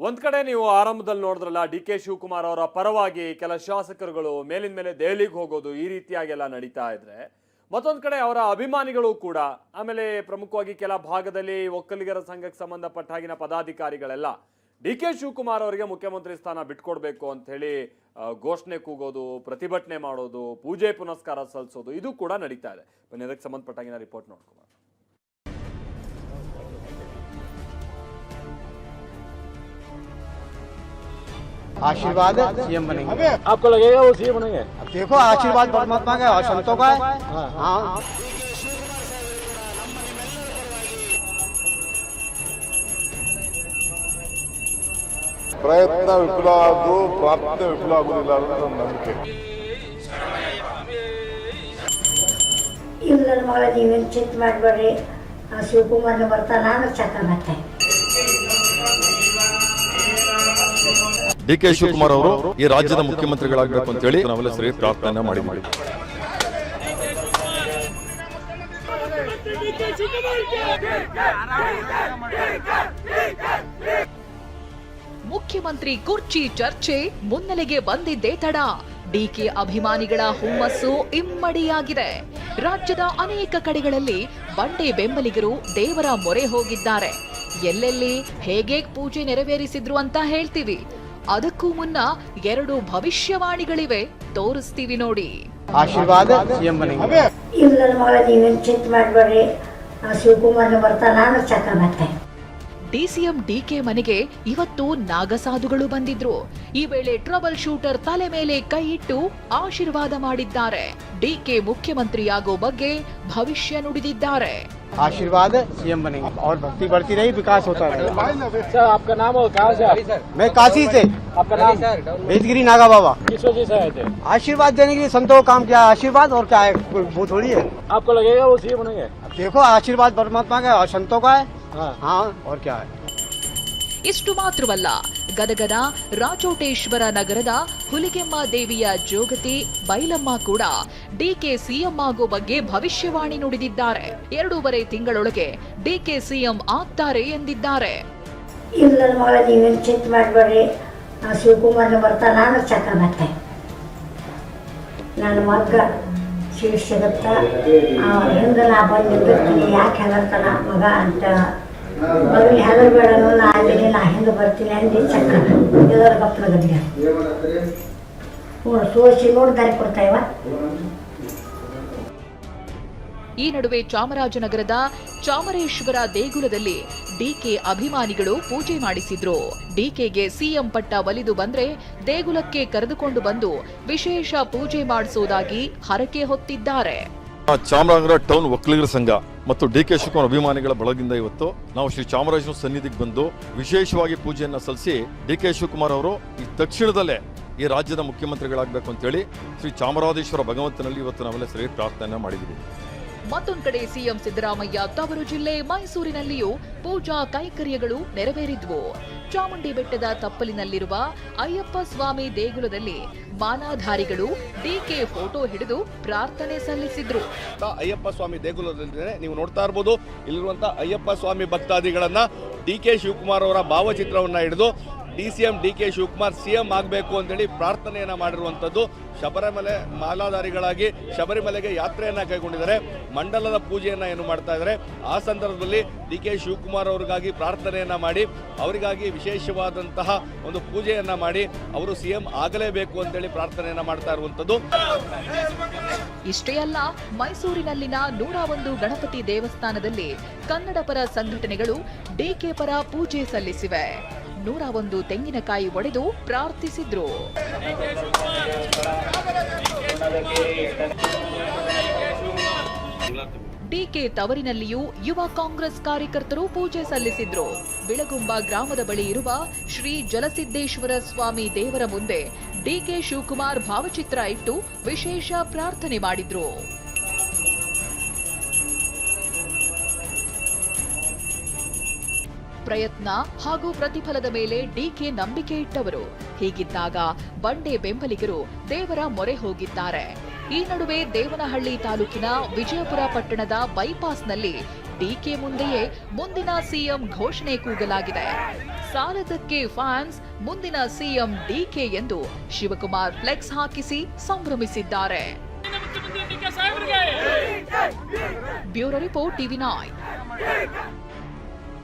ಒಂದ್ ಕಡೆ ನೀವು ಆರಂಭದಲ್ಲಿ ನೋಡಿದ್ರಲ್ಲ ಡಿ.ಕೆ. ಶಿವಕುಮಾರ್ ಅವರ ಪರವಾಗಿ ಕೆಲ ಶಾಸಕರುಗಳು ಮೇಲಿನ ಮೇಲೆ ದೆಹಲಿಗೆ ಹೋಗೋದು ಈ ರೀತಿಯಾಗೆಲ್ಲ ನಡೀತಾ ಇದ್ರೆ, ಮತ್ತೊಂದು ಕಡೆ ಅವರ ಅಭಿಮಾನಿಗಳು ಕೂಡ, ಆಮೇಲೆ ಪ್ರಮುಖವಾಗಿ ಕೆಲ ಭಾಗದಲ್ಲಿ ಒಕ್ಕಲಿಗರ ಸಂಘಕ್ಕೆ ಸಂಬಂಧಪಟ್ಟ ಹಾಗಿನ ಪದಾಧಿಕಾರಿಗಳೆಲ್ಲ ಡಿ.ಕೆ. ಶಿವಕುಮಾರ್ ಅವರಿಗೆ ಮುಖ್ಯಮಂತ್ರಿ ಸ್ಥಾನ ಬಿಟ್ಕೊಡ್ಬೇಕು ಅಂತ ಹೇಳಿ ಘೋಷಣೆ ಕೂಗೋದು, ಪ್ರತಿಭಟನೆ ಮಾಡೋದು, ಪೂಜೆ ಪುನಸ್ಕಾರ ಸಲ್ಲಿಸೋದು ಇದು ಕೂಡ ನಡೀತಾ ಇದೆ. ಬನ್ನಿ ಅದಕ್ಕೆ ಸಂಬಂಧಪಟ್ಟಾಗಿನ ರಿಪೋರ್ಟ್ ನೋಡ್ಕೊಂಡು. आशीर्वाद सीएम बनेंगे। आपको लगेगा वो सीएम बनेंगे? अब देखो, आशीर्वाद परमात्मा का और संतों का है। हाँ, ಪ್ರಯತ್ನ ವಿಫಲ ಆದ್ದು, ಪ್ರಾರ್ಥನೆ ವಿಫಲ ಆಗುವುದಿಲ್ಲ ಅನ್ನೋದು ನನ್ನ ನಂಬಿಕೆ. ಇಲ್ಲ ನನ್ನ ಮಗಳ ನೀವೇನು ಚಿಂತೆ ಮಾಡಬೇಡ್ರಿ, ಶಿವಕುಮಾರ್ನ ಬರ್ತಾನ ಅಂದ್ರೆ ಚಕ್ಕಾಗತ್ತೆ. ಡಿ.ಕೆ. ಶಿವಕುಮಾರ್ ಅವರು ಈ ರಾಜ್ಯದ ಮುಖ್ಯಮಂತ್ರಿಗಳಾಗಬೇಕು ಅಂತ ಹೇಳಿ ನಾವೆಲ್ಲ ಸರಿ ಪ್ರಾರ್ಥನೆ ಮಾಡಿ ಮುಖ್ಯಮಂತ್ರಿ ಕುರ್ಚಿ ಚರ್ಚೆ ಮುನ್ನೆಲೆಗೆ ಬಂದಿದ್ದೇ ತಡ. ಡಿಕೆ ಅಭಿಮಾನಿಗಳ ಹುಮ್ಮಸ್ಸು ಇಮ್ಮಡಿಯಾಗಿದೆ. ರಾಜ್ಯದ ಅನೇಕ ಕಡೆಗಳಲ್ಲಿ ಬಂಡೆ ಬೆಂಬಲಿಗರು ದೇವರ ಮೊರೆ ಹೋಗಿದ್ದಾರೆ. ಎಲ್ಲೆಲ್ಲಿ ಹೇಗೆ ಪೂಜೆ ನೆರವೇರಿಸಿದ್ರು ಅಂತ ಹೇಳ್ತೀವಿ. ಅದಕ್ಕೂ ಮುನ್ನ 2 ಭವಿಷ್ಯವಾಣಿಗಳಿವೆ, ತೋರಿಸ್ತೀವಿ ನೋಡಿ. आशीर्वाद सीएम बनेंगे। ಇಲ್ಲ ನನ್ನ ಮಗಳ ನೀವೇನು ಚಿಂತೆ ಮಾಡಬೇಡ್ರಿ, ಶಿವಕುಮಾರ್ನ ಬರ್ತಾನ ಅಂದ್ರೆ ಚಕ್ಕಾಗತ್ತೆ. ಡಿಸಿಎಂ ಡಿಕೆ ಮನೆಗೆ ಇವತ್ತು ನಾಗಸಾಧುಗಳು ಬಂದಿದ್ರು. ಈ ವೇಳೆ ಟ್ರಬಲ್ ಶೂಟರ್ ತಲೆ ಮೇಲೆ ಕೈ ಇಟ್ಟು ಆಶೀರ್ವಾದ ಮಾಡಿದ್ದಾರೆ. ಡಿಕೆ ಮುಖ್ಯಮಂತ್ರಿಯಾಗೋ ಬಗ್ಗೆ ಭವಿಷ್ಯ ನುಡಿದಿದ್ದಾರೆ. आशीर्वाद सीएम बनेंगे और भक्ति बढ़ती रही, विकास होता रहेगा। सर आपका नाम और कहाँ से? मैं काशी से। आपका नाम? भेजगिरी नागा बाबा। किस वजह से आए थे? आशीर्वाद देने के लिए संतों को काम किया। आशीर्वाद और क्या है, वो थोड़ी है। आपको लगेगा वो सीएम बनेंगे? अब देखो, आशीर्वाद परमात्मा का और संतों का है। हाँ, और क्या है। ಇಷ್ಟು ಮಾತ್ರವಲ್ಲ, ಗದಗದ ರಾಚೋಟೇಶ್ವರ ನಗರದ ಹುಲಿಗೆಮ್ಮ ದೇವಿಯ ಜೋಗತಿ ಬೈಲಮ್ಮ ಕೂಡ ಡಿಕೆ ಸಿಎಂ ಆಗೋ ಬಗ್ಗೆ ಭವಿಷ್ಯವಾಣಿ ನುಡಿದಿದ್ದಾರೆ. 2.5 ತಿಂಗಳೊಳಗೆ ಡಿಕೆ ಸಿಎಂ ಆಗ್ತಾರೆ ಎಂದಿದ್ದಾರೆ. ಇಲ್ಲ ನನ್ನ ಮಗಳ ನೀವೇನು ಚಿಂತೆ ಮಾಡಬೇಡ್ರಿ, ಶಿವಕುಮಾರ್ನ ಬರ್ತಾನ ಅಂದ್ರೆ ಚಕ್ಕಾಗತ್ತೆ. ನನ್ನ ಮಗ ಸೀಟ್ ಸಿಗುತ್ತ, ಹಿಂದೆ ನಾ ಬಂದು ನಿಂತಿರ್ತೀನಿ, ಯಾಕೆ ಹೆದರ್ತಾನ ಮಗ ಅಂತ. ಮಗನಿಗೆ ಹೆದರ್ಬೇಡ, ನಾ ಅಲ್ಲಿ ನಾ ಹಿಂದೆ ಬರ್ತೀನಿ ಅಂದು ಚಕ್ಕ ಎಲ್ಲರ ಗಪ್ಪಲಗದ್ಯ ಸೋಸಿ ನೋಡಿ ದಾರಿ ಕೊಡ್ತಾಯಿವ. ಈ ನಡುವೆ ಚಾಮರಾಜನಗರದ ಚಾಮರೇಶ್ವರ ದೇಗುಲದಲ್ಲಿ ಡಿಕೆ ಅಭಿಮಾನಿಗಳು ಪೂಜೆ ಮಾಡಿಸಿದ್ರು. ಡಿಕೆಗೆ ಸಿಎಂ ಪಟ್ಟ ಒಲಿದು ಬಂದ್ರೆ ದೇಗುಲಕ್ಕೆ ಕರೆದುಕೊಂಡು ಬಂದು ವಿಶೇಷ ಪೂಜೆ ಮಾಡಿಸುವುದಾಗಿ ಹರಕೆ ಹೊತ್ತಿದ್ದಾರೆ. ಚಾಮರಾಜನಗರ ಟೌನ್ ಒಕ್ಕಲಿಗರ ಸಂಘ ಮತ್ತು ಡಿ.ಕೆ. ಶಿವಕುಮಾರ್ ಅಭಿಮಾನಿಗಳ ಬಳಗದಿಂದ ಇವತ್ತು ನಾವು ಶ್ರೀ ಚಾಮರಾಜನ ಸನ್ನಿಧಿಗೆ ಬಂದು ವಿಶೇಷವಾಗಿ ಪೂಜೆಯನ್ನ ಸಲ್ಲಿಸಿ ಡಿ.ಕೆ. ಶಿವಕುಮಾರ್ ಅವರು ಈ ತಕ್ಷಣದಲ್ಲೇ ಈ ರಾಜ್ಯದ ಮುಖ್ಯಮಂತ್ರಿಗಳಾಗಬೇಕು ಅಂತೇಳಿ ಶ್ರೀ ಚಾಮರಾಜೇಶ್ವರ ಭಗವಂತನಲ್ಲಿ ಇವತ್ತು ನಾವೆಲ್ಲ ಸರಿ ಪ್ರಾರ್ಥನೆ ಮಾಡಿದ್ದೀವಿ. ಮತ್ತೊಂದು ಕಡೆ ಸಿಎಂ ಸಿದ್ದರಾಮಯ್ಯ ತವರು ಜಿಲ್ಲೆ ಮೈಸೂರಿನಲ್ಲಿಯೂ ಪೂಜಾ ಕೈಂಕರ್ಯಗಳು ನೆರವೇರಿದ್ವು. ಚಾಮುಂಡಿ ಬೆಟ್ಟದ ತಪ್ಪಲಿನಲ್ಲಿರುವ ಅಯ್ಯಪ್ಪ ಸ್ವಾಮಿ ದೇಗುಲದಲ್ಲಿ ಮಾಲಾಧಾರಿಗಳು ಡಿಕೆ ಫೋಟೋ ಹಿಡಿದು ಪ್ರಾರ್ಥನೆ ಸಲ್ಲಿಸಿದ್ರು. ಅಯ್ಯಪ್ಪ ಸ್ವಾಮಿ ದೇಗುಲದಲ್ಲಿ ನೀವು ನೋಡ್ತಾ ಇರಬಹುದು, ಇಲ್ಲಿರುವಂತಹ ಅಯ್ಯಪ್ಪ ಸ್ವಾಮಿ ಭಕ್ತಾದಿಗಳನ್ನ ಡಿ.ಕೆ. ಶಿವಕುಮಾರ್ ಅವರ ಭಾವಚಿತ್ರವನ್ನ ಹಿಡಿದು ಡಿಸಿಎಂ ಡಿ.ಕೆ. ಶಿವಕುಮಾರ್ ಸಿಎಂ ಆಗಬೇಕು ಅಂತೇಳಿ ಪ್ರಾರ್ಥನೆಯನ್ನ ಮಾಡಿರುವಂತದ್ದು. ಶಬರಿಮಲೆ ಮಾಲಾಧಾರಿಗಳಾಗಿ ಶಬರಿಮಲೆಗೆ ಯಾತ್ರೆಯನ್ನ ಕೈಗೊಂಡಿದ್ದಾರೆ. ಮಂಡಲದ ಪೂಜೆಯನ್ನ ಏನು ಮಾಡ್ತಾ ಇದ್ದಾರೆ. ಆ ಸಂದರ್ಭದಲ್ಲಿ ಡಿ.ಕೆ. ಶಿವಕುಮಾರ್ ಅವರಿಗಾಗಿ ಪ್ರಾರ್ಥನೆಯನ್ನ ಮಾಡಿ ಅವರಿಗಾಗಿ ವಿಶೇಷವಾದಂತಹ ಒಂದು ಪೂಜೆಯನ್ನ ಮಾಡಿ ಅವರು ಸಿಎಂ ಆಗಲೇಬೇಕು ಅಂತೇಳಿ ಪ್ರಾರ್ಥನೆಯನ್ನ ಮಾಡ್ತಾ ಇರುವಂತದ್ದು. ಇಷ್ಟೇ ಅಲ್ಲ, ಮೈಸೂರಿನಲ್ಲಿನ 101 ಗಣಪತಿ ದೇವಸ್ಥಾನದಲ್ಲಿ ಕನ್ನಡ ಪರ ಸಂಘಟನೆಗಳು ಡಿಕೆ ಪರ ಪೂಜೆ ಸಲ್ಲಿಸಿವೆ. 101 ತೆಂಗಿನಕಾಯಿ ಒಡೆದು ಪ್ರಾರ್ಥಿಸಿದ್ರು. ಡಿಕೆ ತವರಿನಲ್ಲಿಯೂ ಯುವ ಕಾಂಗ್ರೆಸ್ ಕಾರ್ಯಕರ್ತರು ಪೂಜೆ ಸಲ್ಲಿಸಿದ್ರು. ಬಿಳಗುಂಬ ಗ್ರಾಮದ ಬಳಿ ಇರುವ ಶ್ರೀ ಜಲಸಿದ್ದೇಶ್ವರ ಸ್ವಾಮಿ ದೇವರ ಮುಂದೆ ಡಿಕೆ ಶಿವಕುಮಾರ್ ಭಾವಚಿತ್ರ ಇಟ್ಟು ವಿಶೇಷ ಪ್ರಾರ್ಥನೆ ಮಾಡಿದ್ರು. ಪ್ರಯತ್ನ ಹಾಗೂ ಪ್ರತಿಫಲದ ಮೇಲೆ ಡಿಕೆ ನಂಬಿಕೆ ಇಟ್ಟವರು. ಹೀಗಿದ್ದಾಗ ಬಂಡೆ ಬೆಂಬಲಿಗರು ದೇವರ ಮೊರೆ ಹೋಗಿದ್ದಾರೆ. ಈ ನಡುವೆ ದೇವನಹಳ್ಳಿ ತಾಲೂಕಿನ ವಿಜಯಪುರ ಪಟ್ಟಣದ ಬೈಪಾಸ್ನಲ್ಲಿ ಡಿಕೆ ಮುಂದೆಯೇ ಮುಂದಿನ ಸಿಎಂ ಘೋಷಣೆ ಕೂಗಲಾಗಿದೆ. ಸಾಲದಕ್ಕೆ ಫ್ಯಾನ್ಸ್ ಮುಂದಿನ ಸಿಎಂ ಡಿಕೆ ಎಂದು ಶಿವಕುಮಾರ್ ಫ್ಲೆಕ್ಸ್ ಹಾಕಿಸಿ ಸಂಭ್ರಮಿಸಿದ್ದಾರೆ. Bureau report ಟಿವಿ9.